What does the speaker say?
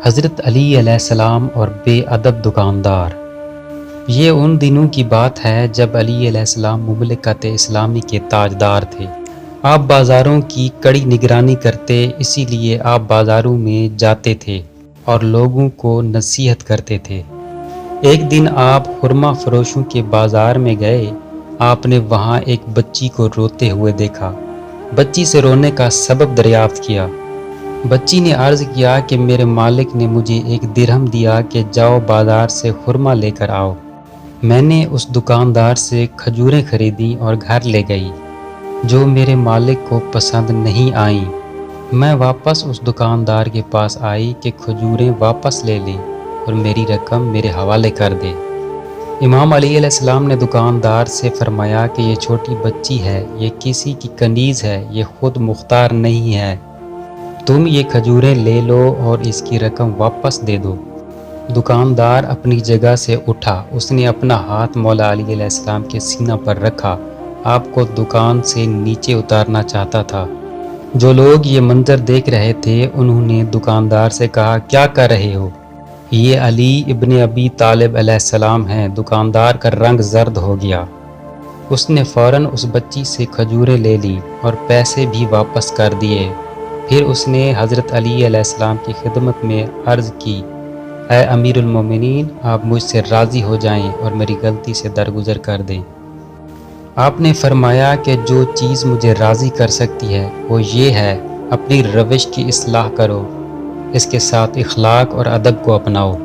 حضرت علی علیہ السلام اور بے ادب دکاندار۔ یہ ان دنوں کی بات ہے جب علی علیہ السلام مملکت اسلامی کے تاجدار تھے۔ آپ بازاروں کی کڑی نگرانی کرتے، اسی لیے آپ بازاروں میں جاتے تھے اور لوگوں کو نصیحت کرتے تھے۔ ایک دن آپ خرما فروشوں کے بازار میں گئے۔ آپ نے وہاں ایک بچی کو روتے ہوئے دیکھا۔ بچی سے رونے کا سبب دریافت کیا۔ بچی نے عرض کیا کہ میرے مالک نے مجھے ایک درہم دیا کہ جاؤ بازار سے خرما لے کر آؤ۔ میں نے اس دکاندار سے کھجوریں خریدیں اور گھر لے گئی، جو میرے مالک کو پسند نہیں آئیں۔ میں واپس اس دکاندار کے پاس آئی کہ کھجوریں واپس لے لیں اور میری رقم میرے حوالے کر دے۔ امام علی علیہ السلام نے دکاندار سے فرمایا کہ یہ چھوٹی بچی ہے، یہ کسی کی کنیز ہے، یہ خود مختار نہیں ہے۔ تم یہ کھجوریں لے لو اور اس کی رقم واپس دے دو۔ دکاندار اپنی جگہ سے اٹھا۔ اس نے اپنا ہاتھ مولا علی علیہ السلام کے سینہ پر رکھا۔ آپ کو دکان سے نیچے اتارنا چاہتا تھا۔ جو لوگ یہ منظر دیکھ رہے تھے انہوں نے دکاندار سے کہا، کیا کر رہے ہو؟ یہ علی ابن ابی طالب علیہ السلام ہیں۔ دکاندار کا رنگ زرد ہو گیا۔ اس نے فوراً اس بچی سے کھجوریں لے لیں اور پیسے بھی واپس کر دیے۔ پھر اس نے حضرت علی علیہ السلام کی خدمت میں عرض کی، اے امیر المومنین، آپ مجھ سے راضی ہو جائیں اور میری غلطی سے درگزر کر دیں۔ آپ نے فرمایا کہ جو چیز مجھے راضی کر سکتی ہے وہ یہ ہے، اپنی روش کی اصلاح کرو، اس کے ساتھ اخلاق اور ادب کو اپناؤ۔